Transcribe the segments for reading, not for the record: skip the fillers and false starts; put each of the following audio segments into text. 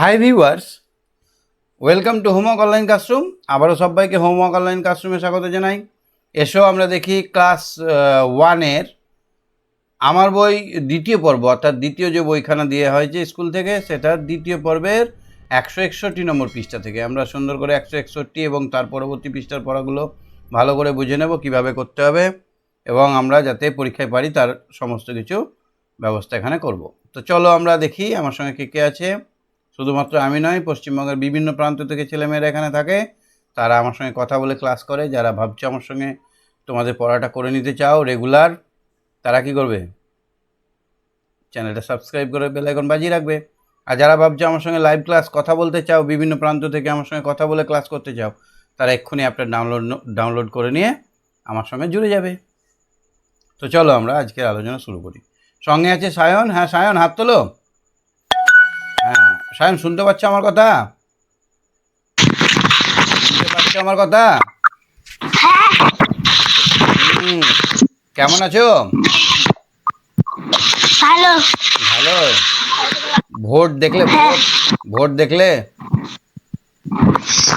Hi viewers, welcome to homework online classroom. আবারও সবাইকে homework online ক্লাসরুমে স্বাগত জানাই। এসো আমরা দেখি ক্লাস 1-এর আমার বই দ্বিতীয় পর্ব, অর্থাৎ দ্বিতীয় যে বইখানা দেওয়া হয়েছে স্কুল থেকে, সেটার দ্বিতীয় পর্বের 161 নম্বর পৃষ্ঠা থেকে আমরা সুন্দর করে 161 এবং তার পরবর্তী পৃষ্ঠার পড়াগুলো ভালো করে বুঝে নেব কীভাবে করতে হবে, এবং আমরা যাতে পরীক্ষায় পারি তার সমস্ত কিছু ব্যবস্থা এখানে করব। তো চলো আমরা দেখি আমার সঙ্গে কে কে আছে। শুধুমাত্র আমি নয়, পশ্চিমবঙ্গের বিভিন্ন প্রান্ত থেকে ছেলেমেয়েরা এখানে থাকে, তারা আমার সঙ্গে কথা বলে ক্লাস করে। যারা ভাবছো আমার সঙ্গে তোমাদের পড়াটা করে নিতে চাও রেগুলার, তারা কি করবে? চ্যানেলটা সাবস্ক্রাইব করে বেল আইকন বাজিয়ে রাখবে। আর যারা ভাবছো আমার সঙ্গে লাইভ ক্লাস কথা বলতে চাও, বিভিন্ন প্রান্ত থেকে আমার সঙ্গে কথা বলে ক্লাস করতে চাও, তারা এক্ষুনি অ্যাপটা ডাউনলোড করে নিয়ে আমার সঙ্গে জুড়ে যাবে। তো চলো আমরা আজকের আলোচনা শুরু করি। সঙ্গে আছে সায়ন। হ্যাঁ সায়ন, হাত তোলো। হ্যাঁ সায়ন, শুনতে পাচ্ছ আমার কথা? শুনতে পাচ্ছ আমার কথা? কেমন আছো? ভালো ভালো। ভোট দেখলে? ভোট দেখলে?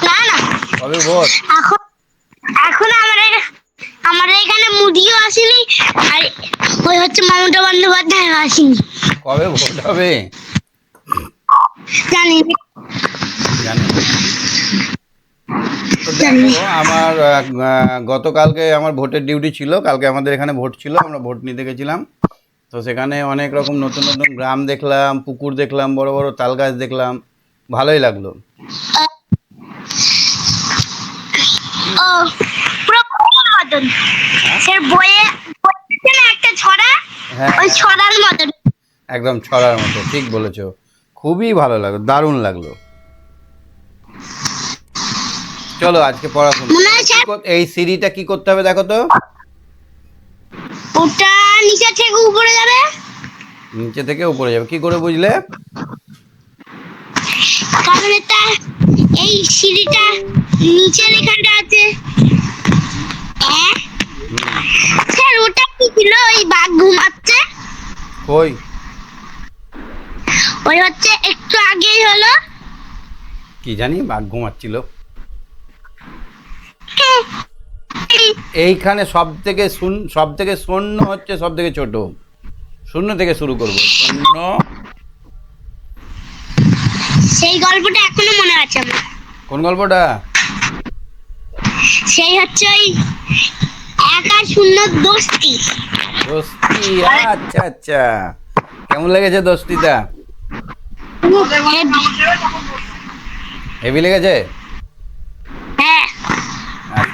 না না, কবে ভোট? এখন এখন আমাদের এখানে মুদিও আসেনি, আর ওই হচ্ছে মমতা বন্দ্যোপাধ্যায় আসেনি। কবে ভোট হবে জানি জানি। তো দেখো, আমার গতকালকে আমার ভোটের ডিউটি ছিল। কালকে আমাদের এখানে ভোট ছিল, আমরা ভোট নিতে গেছিলাম। তো সেখানে অনেক রকম নতুন নতুন গ্রাম দেখলাম, পুকুর দেখলাম, বড় বড় তাল গাছ দেখলাম, ভালোই লাগলো। ও পুরো বইয়ের মতন। সে বইয়ে না একটা ছড়া, হ্যাঁ ওই ছড়ার মতন, একদম ছড়ার মতো, ঠিক বলেছো। খুবই ভালো লাগলো, দারুণ লাগলো। চলো আজকে পড়াশোনা। এই সিঁড়িটা কি করতে হবে দেখো তো? ওটা নিচে থেকে উপরে যাবে। নিচে থেকে উপরে যাবে, কি করে বুঝলে? কারণ এটা এই সিঁড়িটা নিচের এখানটা আছে। স্যার ওটা কি ছিল? ওই বাঘ ঘুমাচ্ছে। কই? ওই হচ্ছে একটু আগেই হলো। কি জানি, বাঘ ঘুমাচ্ছিল। এইখানে সব থেকে শূন্য হচ্ছে সব থেকে ছোট। শূন্য থেকে শুরু করবো। শূন্য। সেই গল্পটা এখনো মনে আছে আমার। কোন গল্পটা? সেই হচ্ছে ওই 1 আর 0 দোস্তি। দোস্তি, আচ্ছা আচ্ছা। কেমন লেগেছে দোস্তিটা? হেভি লেগেছে। হ্যাঁ,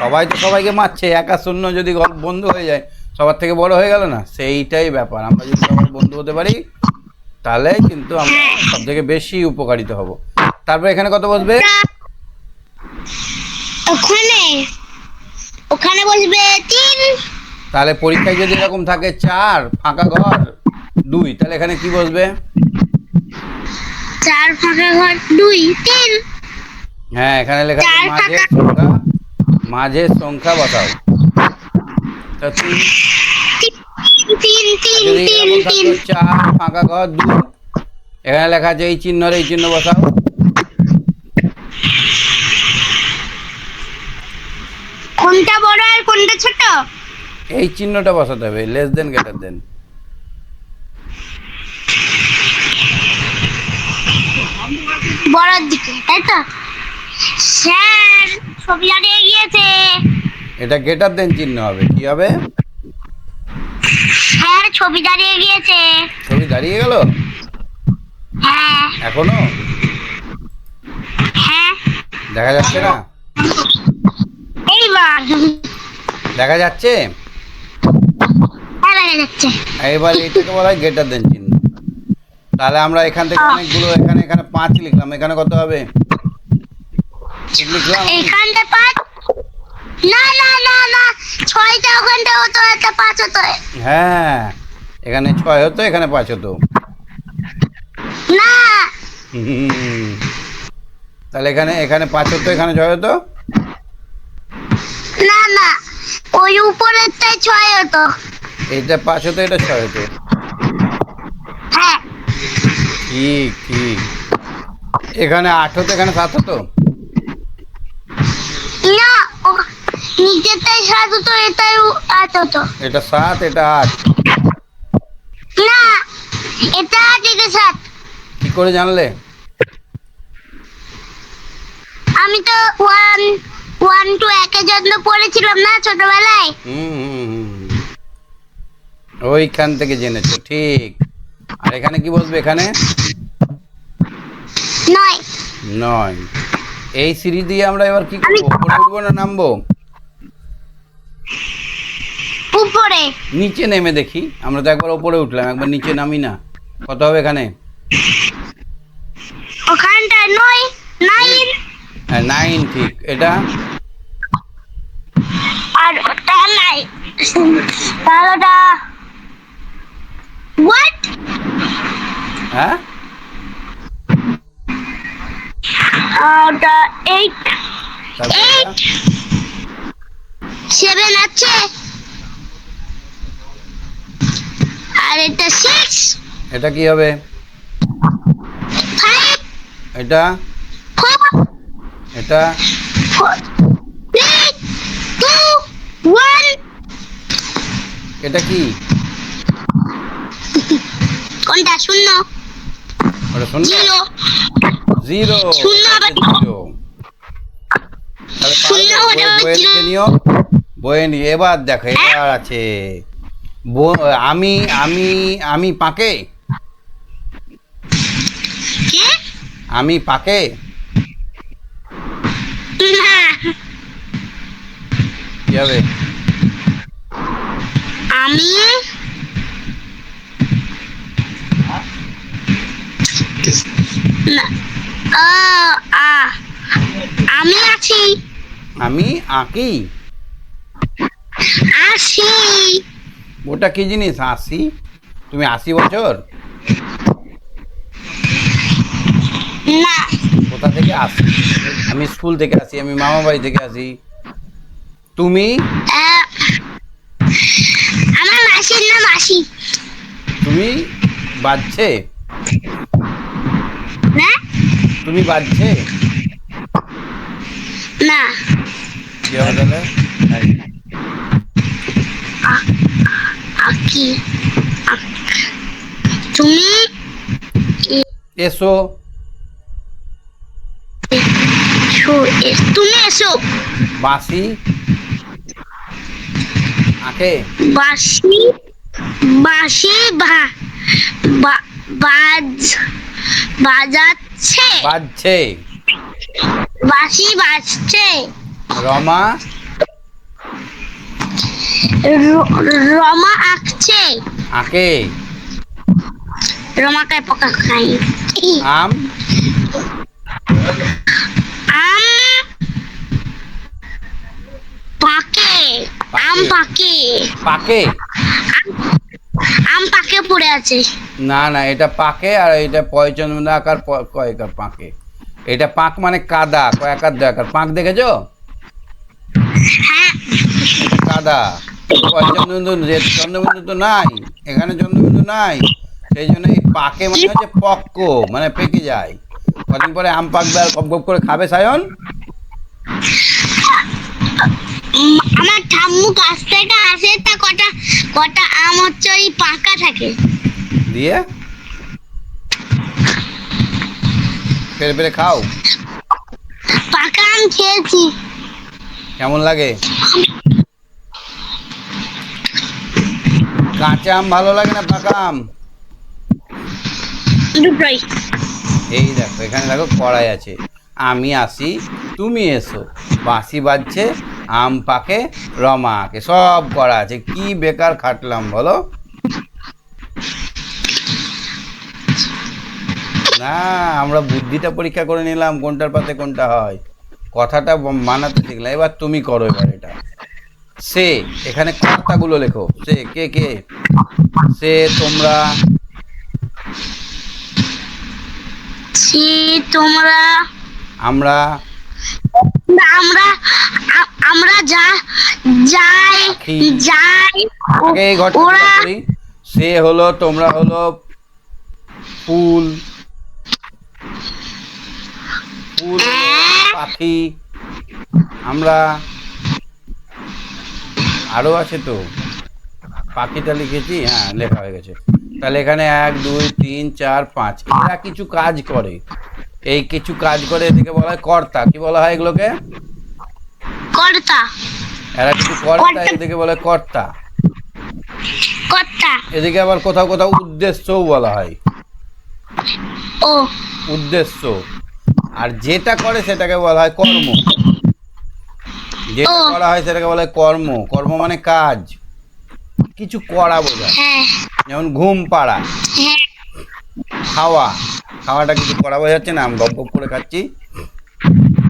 সবাই তো সবাইকে মারছে, 1 আর 0 যদি বন্ধু হয়ে যায়, সবার থেকে বড় হয়ে গেল না? সেইটাই ব্যাপার। আমরা যদি সবার বন্ধু হতে পারি, তাহলে কিন্তু আমরা সব থেকে বেশি উপকারিত হব। তারপর এখানে কত বসবে? ওখানে বসবে 3। তাহলে পরীক্ষায় যদি এরকম থাকে 4 ফাঁকা ঘর 2, তাহলে এখানে কি বসবে? 4 ফাঁকা ঘর 2 3। হ্যাঁ, এখানে লেখা আছে মাঝের সংখ্যা বসাও। তা 3 4 ফাঁকা ঘর 2, এখানে লেখা আছে এই চিহ্ন বসাও। কোনটা বড় আর কোনটা ছোট? এই চিহ্নটা বসাতে হবে, লেস দেন গ্রেটার দেন। বড়র দিকে, তাই তো? স্যার ছবি দাঁড়িয়ে গিয়েছে। এটা গ্রেটার দেন চিহ্ন হবে। কি হবে? স্যার ছবি দাঁড়িয়ে গিয়েছে। ছবি দাঁড়িয়ে গেল? হ্যাঁ। এখনো হ্যাঁ, দেখা যাচ্ছে না? এইবার দেখা যাচ্ছে? হ্যাঁ, দেখা যাচ্ছে। এবার এটাকে বলা হয় গ্রেটার দেন চিহ্ন। তাহলে আমরা এখান থেকে অনেকগুলো, এখানে 5 লিখলাম। এখানে কত হবে? ঠিক লিখলাম? এখানটা 5। না না না না, 6টা ওখানটা হতো, এটা 5 হতো। হ্যাঁ, এখানে 6 হতো, এখানে 5 হতো। না, তাহলে এখানে 5 হতো, এখানে 6 হতো। না না, ওই উপরেরটাই 6 হতো। এটা 5 হতো, এটা 6 হতো। হ্যাঁ, ঠিক। এখানে 8 হতো, এখানে 7 হতো। না, নিচেরটাই 7 হতো, এটাই 8 হতো। এটা 7, এটা 8। না, এটা 8, এটা 7। কি করে জানলে? আমি তো 1 to 1 জন্য পড়েছিলাম না ছোটবেলায়। ওইখান থেকে জেনেছো, ঠিক। আর এখানে কি বসবে? এখানে 9। 9। এই সিঁড়ি দিয়ে আমরা এবার কি করবো? উপরে উঠবো না নামবো? উপরে। নিচে নেমে দেখি। আমরা তো একবার উপরে উঠলাম, একবার নিচে নামি না। কত হবে এখানে? ওখানটা 9। হ্যাঁ, 9 ঠিক। এটা আর ওটা 9। তাহলে ওটা what? হ্যাঁ, ওটা 8। তারপর এটা? 7 আছে। আর এটা 6। এটা কি হবে? 5। এটা 4। এটা 3 2 1। এটা কি? কোনটা? শূন্য। ওটা শুনলে? 0। 0। শূন্য আবার 0। তাহলে শূন্য হলে পারবে? বইয়ে লিখে নিও। বইয়ে নিয়ে এবার দেখো, এবার আছে আমি আমি আমি পাকে। কি? আমি পাকে। না, কি হবে? আমি না, আমি আছি। আমি আঁকি। আছি। ওটা কি জিনিস? 80? তুমি 80 বছর? না, কোথা থেকে আসি? আমি স্কুল থেকে আসি, আমি মামা বাড়ি থেকে আসি। তুমি? আহ, আমার মাসির নাম আশি। তুমি বাজছে? না, তুমি বাজছে? না, কি হবে তাহলে? আকি। তুমি এসো। তুমি এসো। বাঁশি আঁকে। বাঁশি বাঁশি বাজাচ্ছে। বাজছে। বাঁশি বাজছে। রমা রমা আঁকছে। আঁকে। রমাকায় পোকা খাই। আম আম পাকে। আম পাকে। পাকে। আম পাকে পড়ে আছে। না না, এটা পাকে আর এটা পয়চন্দ্র আকার কয়েকার পাকে। এটা পাক মানে কাদা, কয়েকার দয়াকার। পাক দেখেছো? হ্যাঁ, এটা কাদা। চন্দ্রবিন্দু, চন্দ্রবিন্দু তো নাই এখানে, চন্দ্রবিন্দু নাই। সেই জন্য এই পাকে মানে হচ্ছে পক্ক, মানে পেকে যায়। কদিন পরে আম পাকবে আর গপ গপ করে খাবে সায়ন। আমার ঠাম্মু গাছ থেকে আসে, তা কটা কটা আম হচ্ছে ওই পাকা থাকে। দিয়ে পেরে পেরে খাও। পাকা আম খেয়েছি। কেমন লাগে? কাঁচা আম ভালো লাগে না পাকা আম? দুটোই। এই দেখো, এখানে দেখো কড়াই আছে। আমি আসি, তুমি এসো, বাঁশি বাজছে, আম পাকে, রমা আঁকে, সব করা আছে। কি বেকার খাটলাম বলো? না, আমরা বুদ্ধিটা পরীক্ষা করে নিলাম, কোনটার পাতে কোনটা হয়। কথাটা মানাতে শিখলাম। এবার তুমি করো এবার এটা। সে, এখানে কর্তাগুলো লেখো। সে কে কে? সে, তোমরা, তোমরা, আমরা, আমরা, আমরা যাই পাখি। যাই আগে এই ঘরটা ওরা পূরণ করি। সে হলো, তোমরা হলো ফুল, ফুল, পাখি, আমরা, আরো আছে তো। পাখিটা লিখেছি, হ্যাঁ লেখা হয়ে গেছে। তাহলে এখানে 1 2 3 4 5 এরা কিছু কাজ করে। এই কিছু কাজ করে, এদিকে বলা হয় কর্তা। কি বলা হয় এগুলোকে? কর্তা। এরা কিছু কর্তা, এদিকে বলে কর্তা। কর্তা। এদিকে আবার কোথাও কোথাও উদ্দেশ্যও বলা হয়। ও উদ্দেশ্য। আর যেটা করে সেটাকে বলা হয় কর্ম। যেটা করা হয় সেটাকে বলা হয় কর্ম। কর্ম মানে কাজ, কিছু করা বোঝায়। হ্যাঁ যেমন ঘুম পাড়া, হ্যাঁ খাওয়া। খাওয়াটা কিছু করা বোঝাচ্ছে না, আমি গপ গপ করে খাচ্ছি।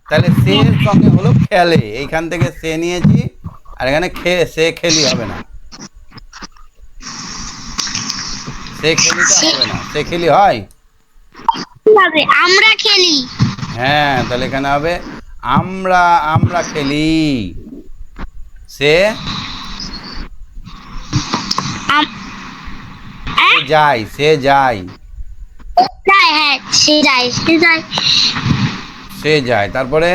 তাহলে সে সঙ্গে হলো খেলে, এইখান থেকে সে নিয়েছি। আর এখানে সে খেলি হবে না, সে খেলিটা হবে না। সে খেলি হয়, হবে আমরা খেলি। হ্যাঁ তাহলে এখানে হবে আমরা, আমরা খেলি। সে যায়, সে যায়, যায়, হ্যাঁ সে যায়, সে যায়। সে যায়। তারপরে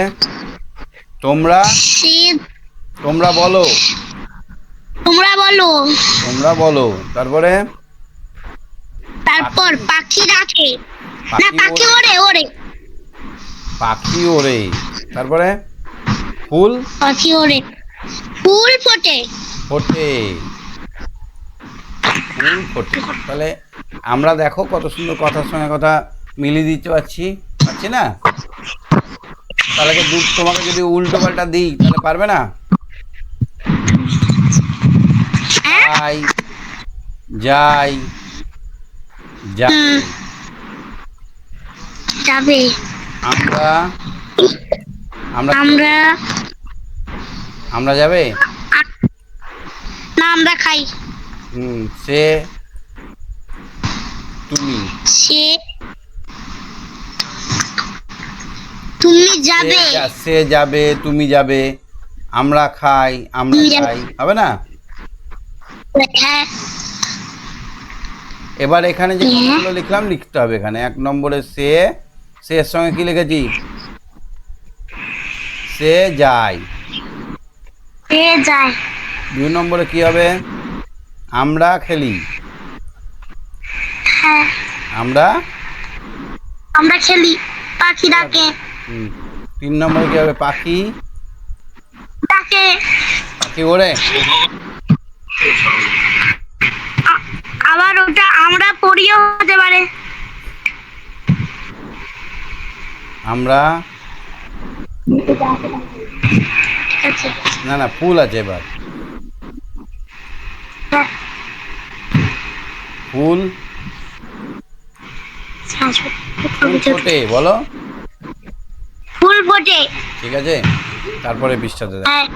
তোমরা, সে, তোমরা বলো, তোমরা বলো। তোমরা বলো। তারপরে তারপর পাখি ডাকে, না পাখি পাখি ওড়ে, ওড়ে, ওড়ে পাখি ওড়ে। তারপরে ফুল, পাখি ওড়ে, ফুল ফোটে, ফোটে, ফুল ফোটে। তাহলে আমরা দেখো কত সুন্দর কথার সঙ্গে কথা মিলিয়ে দিতে পারছি, পারছি না? তাহলে তোমাকে যদি উল্টো পাল্টা দিই তাহলে পারবে না? যাই, যাই, যাই, যাবে, আমরা, আমরা, আমরা, আমরা যাবে, না আমরা খাই, সে, তুমি, সে, তুমি যাবে, সে যাবে, তুমি যাবে, আমরা খাই, আমরা খাই, হবে না? হ্যাঁ। এবার এখানে যে কথাগুলো লিখলাম লিখতে হবে। এখানে 1 নম্বরে সে, সে এর সঙ্গে কি লিখেছি? সে যায়। সে যায়। 2 নম্বরে কি হবে? আমরা খেলি, হ্যাঁ আমরা, আমরা খেলি, পাখি ডাকে, 3 নম্বরে কি হবে? পাখি ডাকে, পাখি ওড়ে। আবার ওটা আমরা পড়িও হতে পারে। আমরা, ঠিক আছে। না না ফুল আছে এবার। হ্যাঁ। ফুল, ফুল ফোটে, বলো। ফুল ফোটে, ঠিক আছে। তারপরে পৃষ্ঠাতে দেখো, হ্যাঁ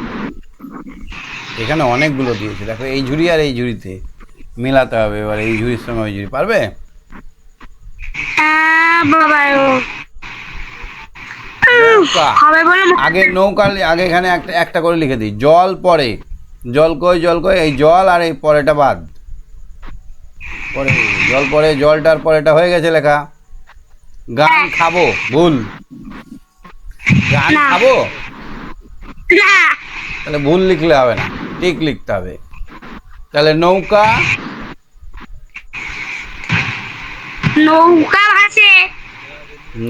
এখানে অনেকগুলো দিয়েছে। দেখো এই ঝুড়ি আর এই ঝুড়িতে মেলাতে হবে। এবার এই ঝুড়ির সঙ্গে ওই ঝুড়ি, পারবে? বাবা নৌকা, হবে বলে আগে নৌকা, আগে এখানে একটা একটা করে লিখে দিই। জল পড়ে, জল কই, জল কই, এই জল আর এই পরেটা বাদ। পরে জল পড়ে, জলটার পরেটা হয়ে গেছে লেখা। গান খাবো, ভুল। গান না। খাবো, না, তাহলে ভুল লিখলে হবে না, ঠিক লিখতে হবে। তাহলে নৌকা, নৌকা ভাসে,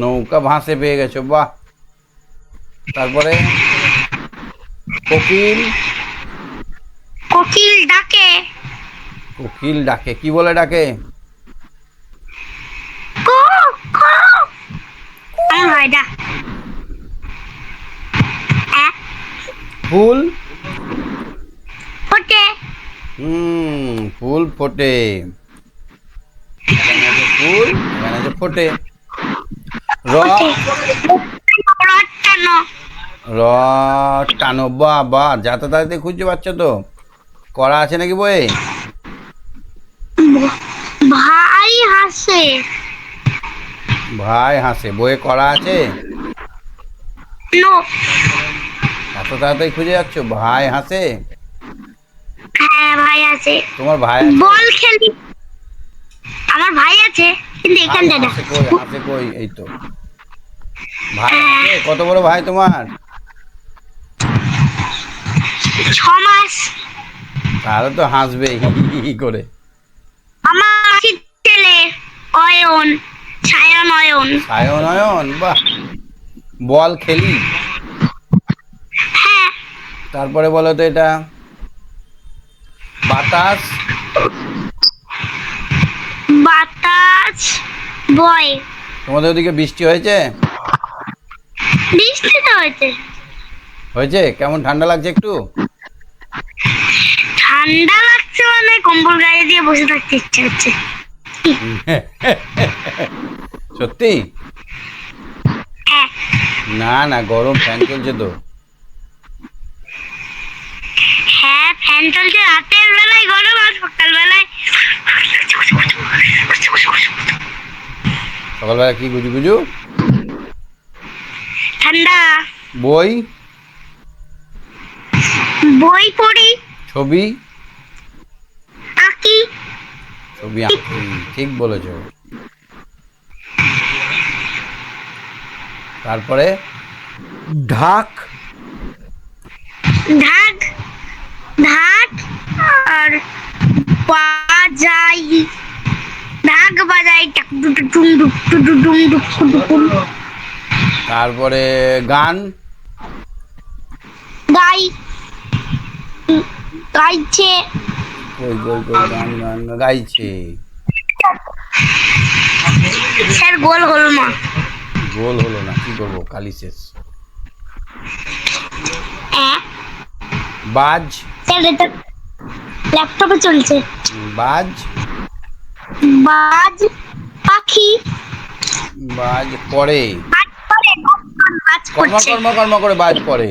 নৌকা ভাসে, পেয়ে গেছো, বাহ। তারপরে কোকিল, কোকিল ডাকে, কোকিল ডাকে, কি বলে ডাকে? কু কু, এমন হয় ডাক। ফুল ফোটে, ফুল ফোটে। এখানে আছে ফুল, এখানে আছে ফোটে। র, রথ টানো, র টানো, বাহ বাহ, যাতে তাড়াতাড়ি খুঁজতে পারছো তো। করা আছে নাকি বইয়ে? ভাই হাসে, ভাই হাসে, বইয়ে করা আছে? নো, এত তাড়াতাড়ি খুঁজে যাচ্ছ? ভাই হাসে, হ্যাঁ ভাই আছে। তোমার ভাই আছে? বল খেলি, আমার ভাই আছে কিন্তু এখানটা না। হাসে কই, হাসে কই, এই তো ভাই আছে? কত বড় ভাই তোমার? 6 মাস। তাহলে তো হাসবে হি হি হি করে। আমার মাসির ছেলে অয়ন, ছায়ানয়ন। সায়নয়ন, বাহ। বল খেলি? হ্যাঁ। তারপরে বলো তো এটা বাতাস। বাতাস বয়। তোমাদের ওদিকে বৃষ্টি হয়েছে? বৃষ্টি তো হয়েছে। হয়েছে? কেমন ঠান্ডা লাগছে একটু? ঠান্ডা লাগছে মানে কম্বল গায়ে দিয়ে বসে থাকতে ইচ্ছে হচ্ছে। সত্যি? হ্যাঁ। না না, গরম, ফ্যান চলছে তো। হ্যাঁ ফ্যান চলছে, রাতের বেলায় গরম আর সকাল বেলায় সকালবেলা কি গুজু গুজু? ঠান্ডা। বই? বই পড়ি, ছবি? আঁকি। ছবি আঁকি, ঠিক বলেছো। তারপরে ঢাক? ঢাক, ঢাক আর বাজাই। ঢাক বাজাই টাক টুক টুম টুক টুক টুম টুক টুম। তারপরে গান? গাই, গাইছে। কই কই কই, গান গান গাইছে। স্যার গোল হল না। গোল হলো না, কি করবো, কালি শেষ। বাজ? স্যার এটা ল্যাপটপে চলছে। বাজ? বাজ পাখি। বাজ পড়ে? বাজ পড়ে, বাজ কর্ম পড়ছে। কর্ম কর্ম করে বাজ পড়ে।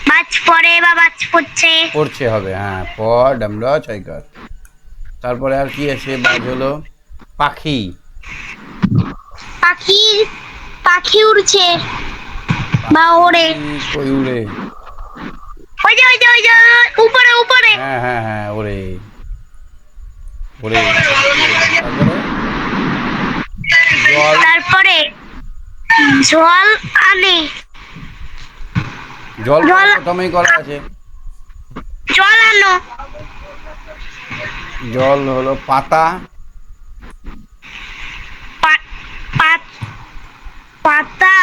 বাজ পড়ে বা বাজ পড়ছে। পড়ছে হবে, হ্যাঁ, প ডামরা ছয়কার। তারপরে আর কি আছে? বাজ হলো পাখি। পাখি, পাখি উড়ছে বা ওড়ে। কই উড়ে? ওই যে ওই যে ওই যে উপরে উপরে। হ্যাঁ হ্যাঁ হ্যাঁ, ওরে ওরে। তারপরে জল? তারপরে জল আনে। জল জল। প্রথমেই করা আছে। জল আনো। জল হলো পাতা। পাতা,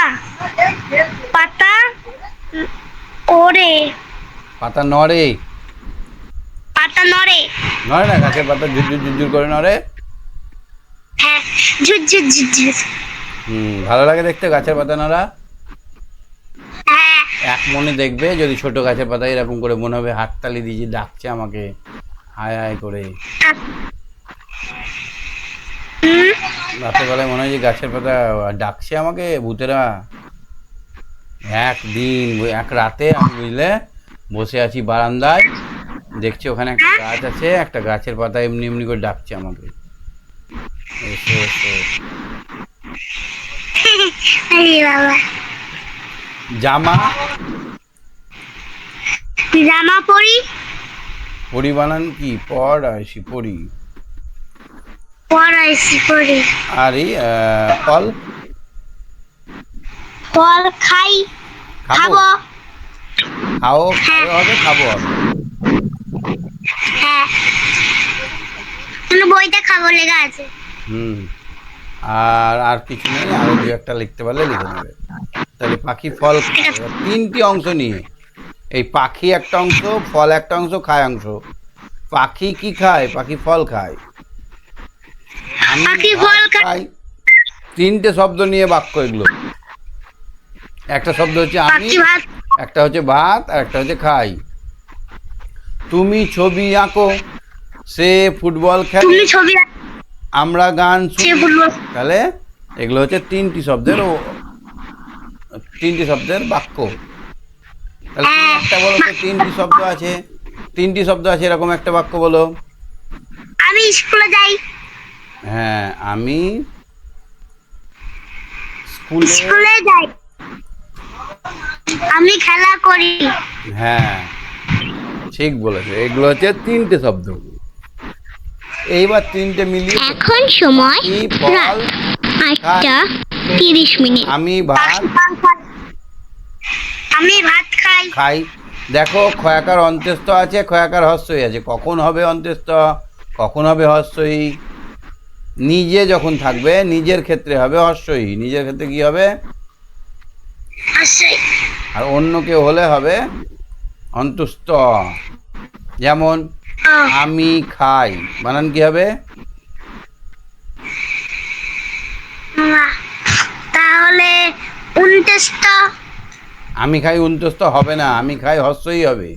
পাতা ওড়ে। পাতা নড়ে? পাতা নড়ে। নড়ে না, গাছের পাতা ঝুরঝুর ঝুরঝুর করে নড়ে। হ্যাঁ ঝুরঝুর ঝুরঝুর। ভালো লাগে দেখতে গাছের পাতা নড়া। হ্যাঁ। এক মনে দেখবে যদি ছোট গাছের পাতা এরকম করে মনে হবে হাততালি দিয়ে ডাকছে আমাকে, হায় হায় করে। রাতের বেলায় মনে হয় যে গাছের পাতা ডাকছে আমাকে, ভূতেরা। একদিন এক রাতে আমি, বুঝলে, বসে আছি বারান্দায়, দেখছি ওখানে একটা গাছ আছে, একটা গাছের পাতা এমনি এমনি করে ডাকছে আমাকে, এসো এসো। আরে বাবা। জামা? জামা পরি। পরি বানান কি? পড়াইছি পরি। পরাইছি পরি। আর এই ফল? ফল খাই, খাবো। খাও খাও হবে, খাবো হবে। হ্যাঁ বইটা খাবো লেখা আছে। আর আর কিছু নেই, আরো দু একটা লিখতে পারলে লিখে নেবে। তাহলে পাখি ফল খায়, তিনটি অংশ নিয়ে। এই পাখি একটা অংশ, ফল একটা অংশ, খায় অংশ। পাখি কি খায়? পাখি ফল খায়। আমি পাখি ফল খাই। তিনটে শব্দ নিয়ে বাক্য এগুলো। একটা শব্দ হচ্ছে আমি, পাখি ভাত। একটা হচ্ছে ভাত, আর একটা হচ্ছে খাই। তুমি ছবি আঁকো, সে ফুটবল খেলে, তুমি ছবি আমরা গান শুনি। ফুটবল। তাহলে এগুলো হচ্ছে তিনটি শব্দের বাক্য। তাহলে তুমি একটা বলো তো, তিনটি শব্দ আছে, এরকম একটা বাক্য বলো। আমি স্কুলে যাই। হ্যাঁ, আমি স্কুলে যাই। আমি খেলা করি। হ্যাঁ, ঠিক বলেছো। এগুলো হচ্ছে তিনটে শব্দ। এইবার তিনটে মিলিয়ে এখন সময় ফল, রাত 8টা 30 মিনিট। আমি ভাত আমি ভাত খাই। খাই। দেখো ক্ষয়াকার অন্ত্যেষ্ঠ আছে, ক্ষয়াকার হস্যই আছে। কখন হবে অন্ত্যেষ্ঠ, কখন হবে হস্যই? নিজে যখন থাকবে নিজের ক্ষেত্রে হবে হস্যই, নিজের ক্ষেত্রে কি হবে? হস্যই। আর অন্য কেউ হলে হবে অন্তুষ্ট। যেমন আমি খাই, বানান কি হবে? তাহলে 29। আমি খাই অন্তুষ্ট হবে না, আমি খাই হস্যই হবে।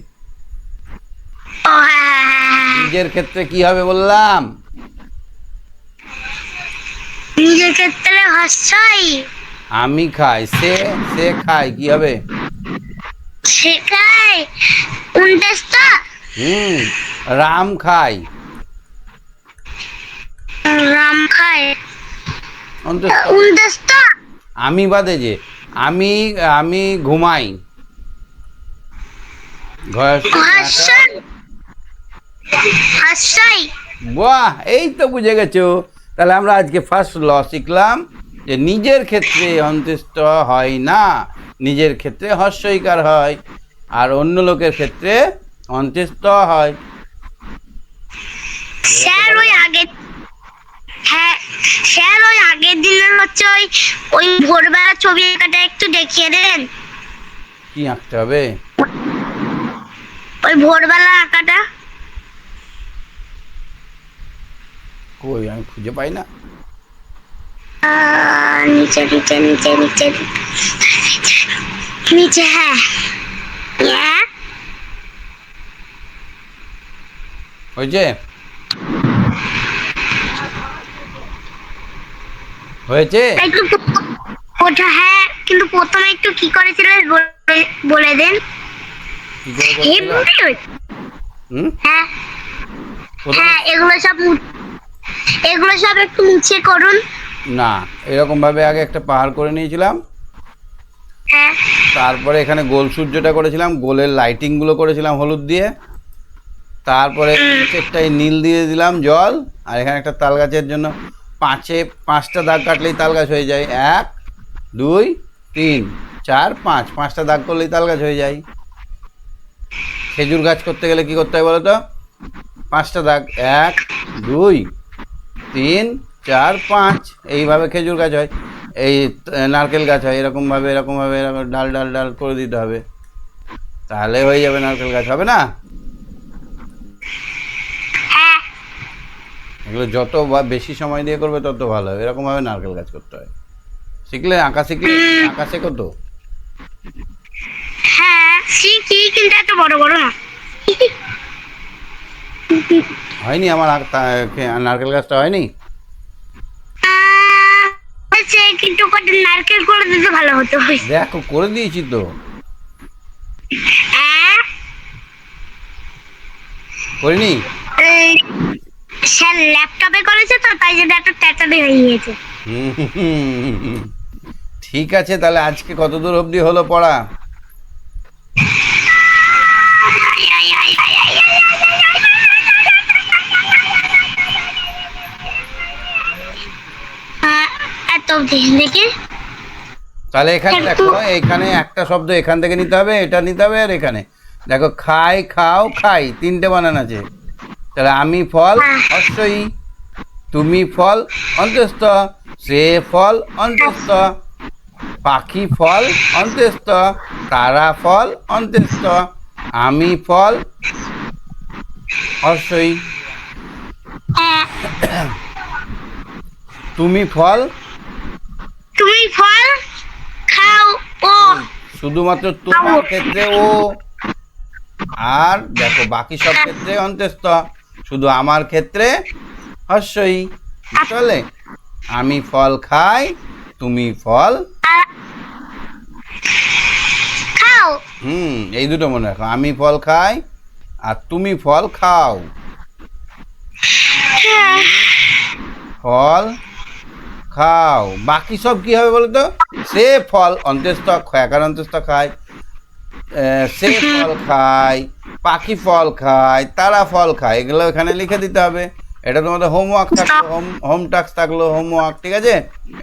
ও হ্যাঁ, নিজের ক্ষেত্রে কি হবে বললাম? নিজের ক্ষেত্রে হস্যই। আমি খাই, সে সে খায় কি হবে? সে খায় 29। রাম খায়, রাম খায় অন্তুষ্ট। 29। আমি বাদে যে আমি আমি ঘুমাই, হস্যই। হস্যই। বাহ, এই তো বুঝে গেছো। তাহলে আমরা আজকে ফার্স্ট ল শিখলাম যে নিজের ক্ষেত্রে অন্ত্যেষ্ঠ হয় না, নিজের ক্ষেত্রে হস্যইকার হয়, আর অন্য লোকের ক্ষেত্রে অন্ত্যেষ্ঠ হয়। স্যার ওই আগে, হ্যাঁ স্যার ওই আগের দিনের হচ্ছে ওই ভোরবেলা ছবি আঁকাটা একটু দেখিয়ে দেন। কি আঁকতে হবে? ওই ভোরবেলা আঁকাটা। কই, আমি খুঁজে পাই না। নিচে নিচে নিচে নিচে নিচে, হ্যাঁ হ্যাঁ হয়েছে? হয়েছে? একটু ওটা হ্যাঁ, কিন্তু প্রথমে একটু কি করেছিলেন বলে দেন। কি করে করছিল? হেভি হয়েছে। হুম, হ্যাঁ প্রথমে হ্যাঁ, এগুলো সব একটু মুছে করুন। না, এরকম ভাবে আগে একটা পাহাড় করে নিয়েছিলাম, হ্যাঁ তারপরে এখানে গোল সূর্যটা করেছিলাম, গোলের লাইটিং গুলো করেছিলাম হলুদ দিয়ে, তারপরে নিচেরটাই নীল দিয়ে দিলাম জল, আর এখানে একটা তাল গাছের জন্য পাঁচটা দাগ কাটলেই তাল গাছ হয়ে যায়। 1 2 3 4 5, 5টা দাগ করলেই তাল গাছ হয়ে যায়। খেজুর গাছ করতে গেলে কি করতে হয় বলো তো? 5টা দাগ, 1 2 3 4 5, এইভাবে খেজুর গাছ হয়। এই নারকেল গাছ হয় এরকমভাবে এরকমভাবে এরকম ডাল ডাল ডাল করে দিতে হবে, তাহলে হয়ে যাবে নারকেল গাছ, হবে না? হ্যাঁ এগুলো যত বেশি সময় দিয়ে করবে তত ভালো হবে। এরকমভাবে নারকেল গাছ করতে হয়। শিখলে আঁকা, শিখলে আঁকা শেখো তো। হ্যাঁ শিখি, কিন্তু এত বড় বড় না। হয়নি আমার নারকেল গাছটা হয়নি? হয়েছে, কিন্তু কটা নারকেল করে দিতে ভালো হতো। দেখো করে দিয়েছি তো। করিনি? স্যার ল্যাপটপে করেছে তো, তাই জন্য একটা ট্যাটারি হয়ে গিয়েছে। ঠিক আছে, তাহলে আজকে কত দূর অবধি হলো পড়া? এত দেখি। তাহলে এখানে দেখো, এখানে একটা শব্দ এখান থেকে নিতে হবে, এটা নিতে হবে, আর এখানে দেখো খাই খাও খাই, 3টে বানান আছে। তাহলে আমি ফল হস্যই, তুমি ফল অন্ত্যেষ্ঠ, সে ফল অন্ত্যেষ্ঠ, পাখি ফল অন্ত্যেষ্ঠ, তারা ফল অন্ত্যেষ্ঠ, আমি ফল হস্যই, তুমি ফল খাও ও। শুধুমাত্র তোমার ক্ষেত্রে ও, আর দেখো বাকি সব ক্ষেত্রে অন্ত্যেষ্ঠ, শুধু আমার ক্ষেত্রে হস্যই। চলে, আমি ফল খাই, তুমি ফল খাও। এই দুটো মনে রাখো, আমি ফল খাই আর তুমি ফল খাও। ফল খাও, বাকি সব কি হবে বলো তো? সে ফল অন্ত্যেষ্ঠ, ক্ষয়াকার অন্ত্যেষ্ঠ খায়, সে ফল খায়, পাখি ফল খায়, তারা ফল খায়, এগুলো এখানে লিখে দিতে হবে। এটা তোমাদের হোমওয়ার্ক থাকলো, হোম টাস্ক থাকলো, হোমওয়ার্ক, ঠিক আছে?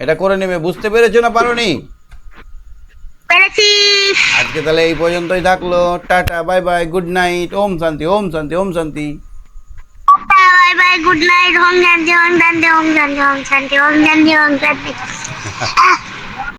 এটা করে নেবে। বুঝতে পেরেছো না পারোনি? পেরেছি। আজকে তাহলে এই পর্যন্তই থাকলো। Tata, bye bye, good night, ওম শান্তি, ওম শান্তি, ওম শান্তি। বাই বাই, গুড নাইট, ওম শান্তি, ওম শান্তি, ওম শান্তি, ওম শান্তি, ওম শান্তি, ওম শান্তি।